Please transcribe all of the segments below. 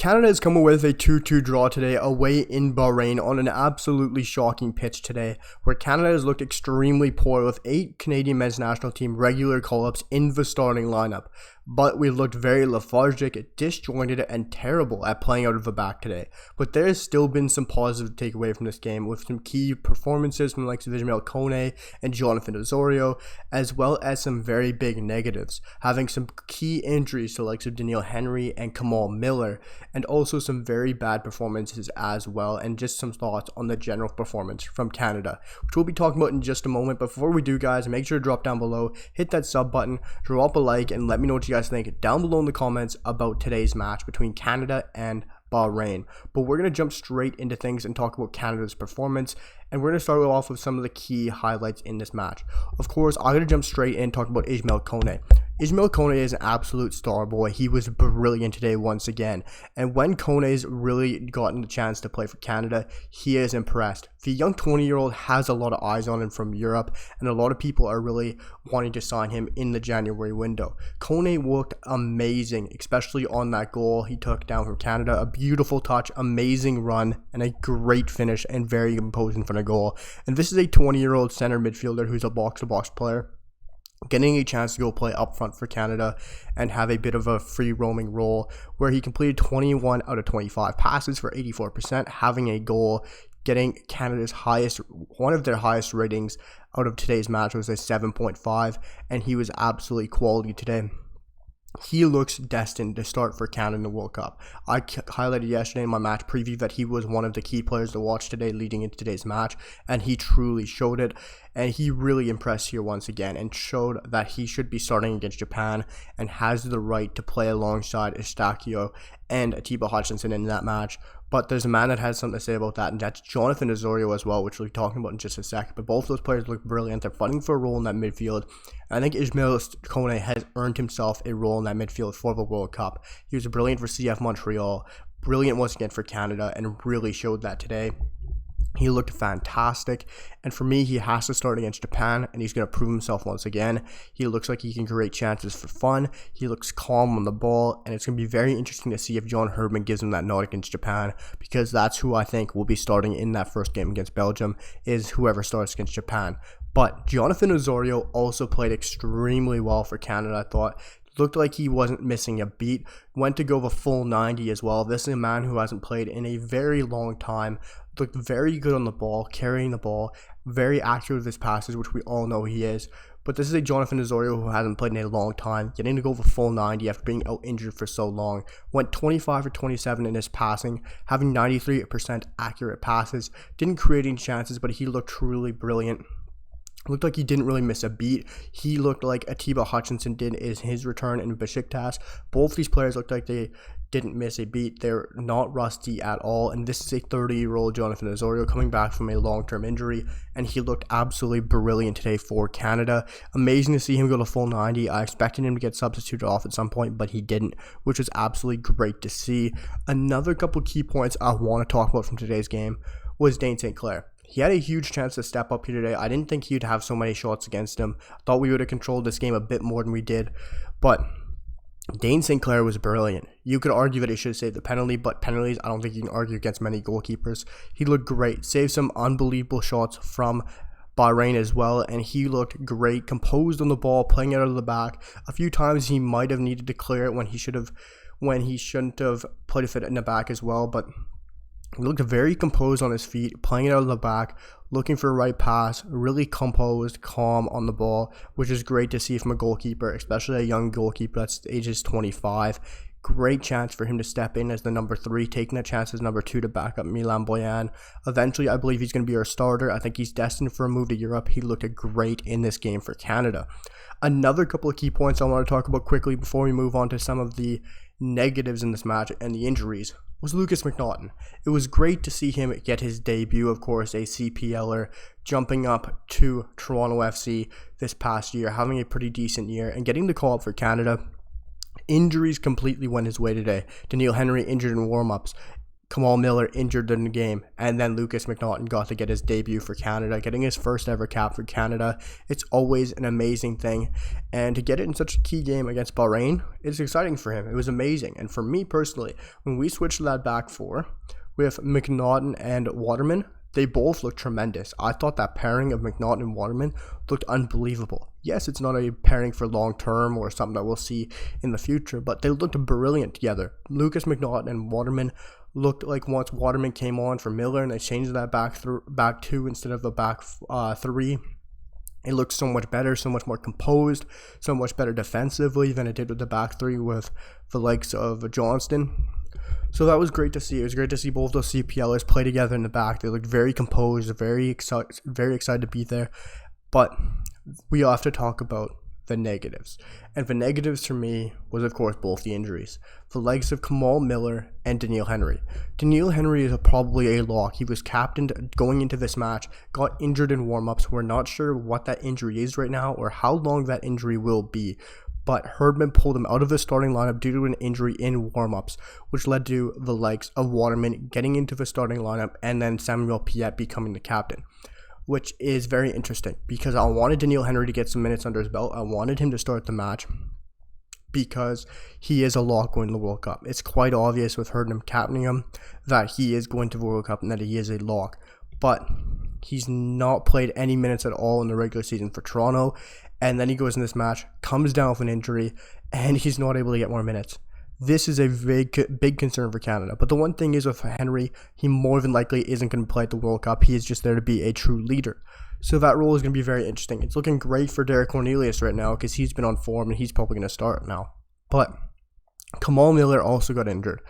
Canada has come away with a 2-2 draw today away in Bahrain on an absolutely shocking pitch today, where Canada has looked extremely poor with 8 Canadian men's national team regular call-ups in the starting lineup. But we looked very lethargic, disjointed, and terrible at playing out of the back today. But there has still been some positive to take away from this game, with some key performances from the likes of Ismael Kone and Jonathan Osorio, as well as some very big negatives, having some key injuries to the likes of Doneil and Kamal, and also some very bad performances as well, and just some thoughts on the general performance from Canada, which we'll be talking about in just a moment. But before we do, guys, make sure to drop down below, hit that sub button, drop a like, and let me know what you guys think down below in the comments about today's match between Canada and Bahrain. But we're going to jump straight into things and talk about Canada's performance, and we're going to start off with some of the key highlights in this match. Of course, I'm going to jump straight in and talk about Ismael Kone. Ismael Kone is an absolute star boy. He was brilliant today once again. And when Kone's really gotten the chance to play for Canada, he is impressed. The young 20-year-old has a lot of eyes on him from Europe, and a lot of people are really wanting to sign him in the January window. Kone looked amazing, especially on that goal he took down from Canada. A beautiful touch, amazing run, and a great finish, and very imposing for the goal. And this is a 20-year-old center midfielder who's a box-to-box player, getting a chance to go play up front for Canada and have a bit of a free roaming role, where he completed 21 out of 25 passes for 84%, having a goal, getting Canada's one of their highest ratings out of today's match was a 7.5, and he was absolutely quality today. He looks destined to start for Canada in the World Cup. I highlighted yesterday in my match preview that he was one of the key players to watch today leading into today's match, and he truly showed it. And he really impressed here once again and showed that he should be starting against Japan and has the right to play alongside Eustáquio and Atiba Hutchinson in that match. But there's a man that has something to say about that, and that's Jonathan Osorio as well, which we'll be talking about in just a sec. But both those players look brilliant. They're fighting for a role in that midfield. And I think Ismael Kone has earned himself a role in that midfield for the World Cup. He was brilliant for CF Montreal, brilliant once again for Canada, and really showed that today. He looked fantastic, and for me, he has to start against Japan, and he's going to prove himself once again. He looks like he can create chances for fun. He looks calm on the ball, and it's going to be very interesting to see if John Herdman gives him that nod against Japan, because that's who I think will be starting in that first game against Belgium, is whoever starts against Japan. But Jonathan Osorio also played extremely well for Canada, I thought. Looked like he wasn't missing a beat. Went to go the full 90 as well. This is a man who hasn't played in a very long time. Looked very good on the ball, carrying the ball, very accurate with his passes, which we all know he is. But this is a Jonathan Osorio who hasn't played in a long time, getting to go the full 90 after being out injured for so long. Went 25 for 27 in his passing, having 93% accurate passes. Didn't create any chances, but he looked truly brilliant. Looked like he didn't really miss a beat. He looked like Atiba Hutchinson did in his return in Besiktas. Both these players looked like they didn't miss a beat. They're not rusty at all. And this is a 30-year-old Jonathan Osorio coming back from a long-term injury, and he looked absolutely brilliant today for Canada. Amazing to see him go to full 90. I expected him to get substituted off at some point, but he didn't, which was absolutely great to see. Another couple key points I want to talk about from today's game was Dane St. Clair. He had a huge chance to step up here today. I didn't think he'd have so many shots against him. Thought we would have controlled this game a bit more than we did. But Dane St. Clair was brilliant. You could argue that he should have saved the penalty, but penalties, I don't think you can argue against many goalkeepers. He looked great. Saved some unbelievable shots from Bahrain as well, and he looked great. Composed on the ball, playing it out of the back. A few times he might have needed to clear it when he shouldn't have put it in the back as well, but he looked very composed on his feet, playing it out of the back, looking for a right pass, really composed, calm on the ball, which is great to see from a goalkeeper, especially a young goalkeeper that's ages 25. Great chance for him to step in as the number 3, taking a chance as number 2 to back up Milan Boyan. Eventually, I believe he's going to be our starter. I think he's destined for a move to Europe. He looked great in this game for Canada. Another couple of key points I want to talk about quickly before we move on to some of the negatives in this match and the injuries was Lucas McNaughton. It was great to see him get his debut, of course, a CPLer, jumping up to Toronto FC this past year, having a pretty decent year, and getting the call up for Canada. Injuries completely went his way today. Doneil injured in warm-ups. Kamal Miller injured in the game, and then Lucas McNaughton got to get his debut for Canada, getting his first ever cap for Canada. It's always an amazing thing, and to get it in such a key game against Bahrain, it's exciting for him. It was amazing, and for me personally, when we switched to that back four with McNaughton and Waterman, they both looked tremendous. I thought that pairing of McNaughton and Waterman looked unbelievable. Yes, it's not a pairing for long term or something that we'll see in the future, but they looked brilliant together. Lucas McNaughton and Waterman looked like once Waterman came on for Miller and they changed that back two instead of the back three, it looked so much better, so much more composed, so much better defensively than it did with the back three with the likes of Johnston. So that was great to see. It was great to see both those CPLers play together in the back. They looked very composed, very excited to be there. But we have to talk about the negatives. And the negatives for me was, of course, both the injuries. The likes of Kamal Miller and Doneil Henry. Doneil Henry is probably a lock. He was captained going into this match, got injured in warm-ups. We're not sure what that injury is right now or how long that injury will be. But Herdman pulled him out of the starting lineup due to an injury in warm-ups, which led to the likes of Waterman getting into the starting lineup and then Samuel Piette becoming the captain, which is very interesting because I wanted Doneil Henry to get some minutes under his belt. I wanted him to start the match because he is a lock going to the World Cup. It's quite obvious with Herdman captaining him that he is going to the World Cup and that he is a lock. But he's not played any minutes at all in the regular season for Toronto. And then he goes in this match, comes down with an injury, and he's not able to get more minutes. This is a big concern for Canada. But the one thing is with Henry, he more than likely isn't going to play at the World Cup. He is just there to be a true leader. So that role is going to be very interesting. It's looking great for Derek Cornelius right now because he's been on form and he's probably going to start now. But Kamal Miller also got injured.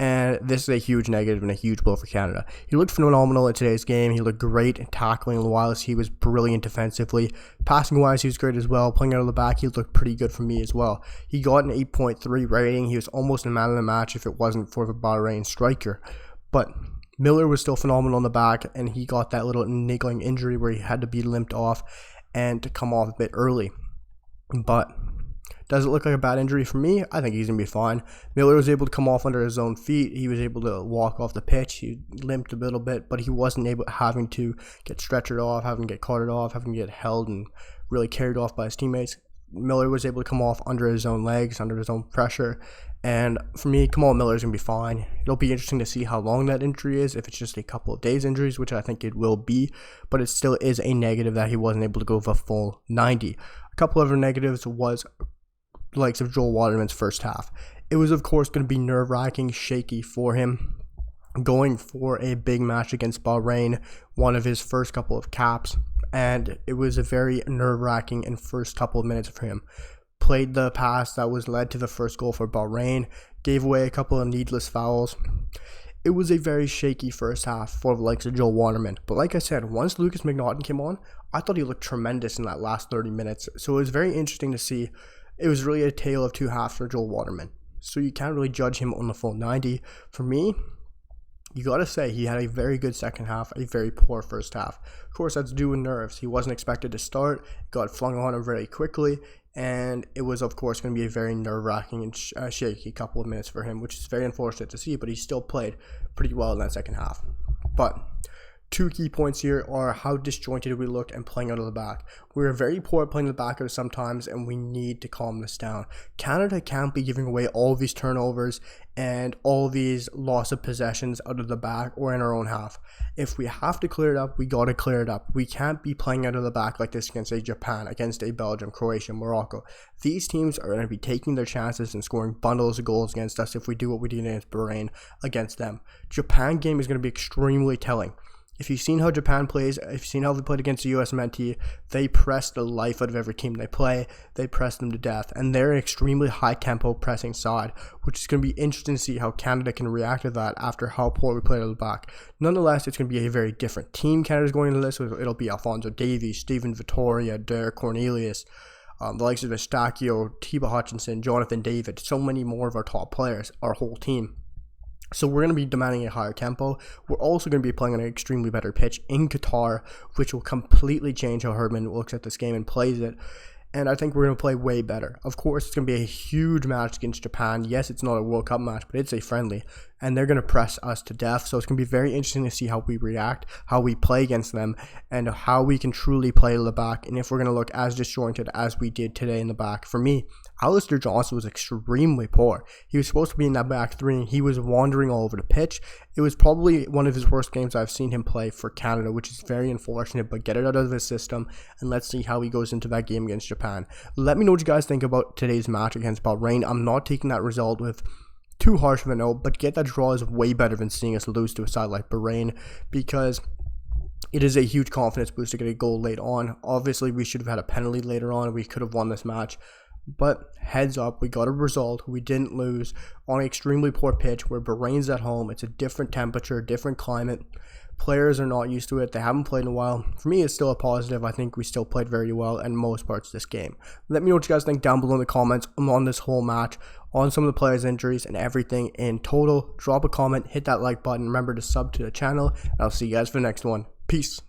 And this is a huge negative and a huge blow for Canada. He looked phenomenal in today's game. He looked great tackling whilst he was brilliant defensively. Passing-wise, he was great as well. Playing out of the back, he looked pretty good for me as well. He got an 8.3 rating. He was almost a man of the match if it wasn't for the Bahrain striker. But Miller was still phenomenal on the back, and he got that little niggling injury where he had to be limped off and to come off a bit early. But does it look like a bad injury for me? I think he's going to be fine. Miller was able to come off under his own feet. He was able to walk off the pitch. He limped a little bit, but he wasn't having to get stretchered off, having to get carted off, having to get held and really carried off by his teammates. Miller was able to come off under his own legs, under his own pressure. And for me, Kamal Miller is going to be fine. It'll be interesting to see how long that injury is, if it's just a couple of days injuries, which I think it will be. But it still is a negative that he wasn't able to go the full 90. A couple other negatives was the likes of Joel Waterman's first half. It was, of course, going to be nerve-wracking, shaky for him going for a big match against Bahrain, one of his first couple of caps, and it was a very nerve-wracking in first couple of minutes for him. Played the pass that was led to the first goal for Bahrain, gave away a couple of needless fouls. It was a very shaky first half for the likes of Joel Waterman. But like I said, once Lucas McNaughton came on, I thought he looked tremendous in that last 30 minutes. So it was very interesting to see. It was really a tale of two halves for Joel Waterman. So you can't really judge him on the full 90. For me, you got to say he had a very good second half, a very poor first half. Of course, that's due to nerves. He wasn't expected to start, got flung on him very quickly, and it was, of course, going to be a very nerve-wracking and shaky couple of minutes for him, which is very unfortunate to see, but he still played pretty well in that second half. But two key points here are how disjointed we looked and playing out of the back. We were very poor at playing the back out sometimes, and we need to calm this down. Canada can't be giving away all these turnovers and all these loss of possessions out of the back or in our own half. If we have to clear it up, we got to clear it up. We can't be playing out of the back like this against a Japan, against a Belgium, Croatia, Morocco. These teams are going to be taking their chances and scoring bundles of goals against us if we do what we did against Bahrain against them. Japan game is going to be extremely telling. If you've seen how Japan plays, if you've seen how they played against the CanMNT, they press the life out of every team they play. They press them to death. And they're an extremely high-tempo pressing side, which is going to be interesting to see how Canada can react to that after how poor we played at the back. Nonetheless, it's going to be a very different team Canada's going into this. It'll be Alphonso Davies, Stephen Vittoria, Derek Cornelius, the likes of Estachio, Tiba Hutchinson, Jonathan David, so many more of our top players, our whole team. So we're going to be demanding a higher tempo. We're also going to be playing on an extremely better pitch in Qatar, which will completely change how Herdman looks at this game and plays it. And I think we're going to play way better. Of course, it's going to be a huge match against Japan. Yes, it's not a World Cup match, but it's a friendly. and they're going to press us to death. So it's going to be very interesting to see how we react, how we play against them, and how we can truly play to the back, and if we're going to look as disjointed as we did today in the back. For me, Alistair Johnson was extremely poor. He was supposed to be in that back three, and he was wandering all over the pitch. It was probably one of his worst games I've seen him play for Canada, which is very unfortunate, but get it out of his system, and let's see how he goes into that game against Japan. Let me know what you guys think about today's match against Bahrain. I'm not taking that result with too harsh of a note, but get that draw is way better than seeing us lose to a side like Bahrain, because it is a huge confidence boost to get a goal late on. Obviously, we should have had a penalty later on, and we could have won this match. But heads up, we got a result. We didn't lose on an extremely poor pitch where Bahrain's at home. It's a different temperature, different climate. Players are not used to it. They haven't played in a while. For me, it's still a positive. I think we still played very well in most parts of this game. Let me know what you guys think down below in the comments on this whole match, on some of the players' injuries and everything in total. Drop a comment, hit that like button. Remember to sub to the channel, and I'll see you guys for the next one. Peace.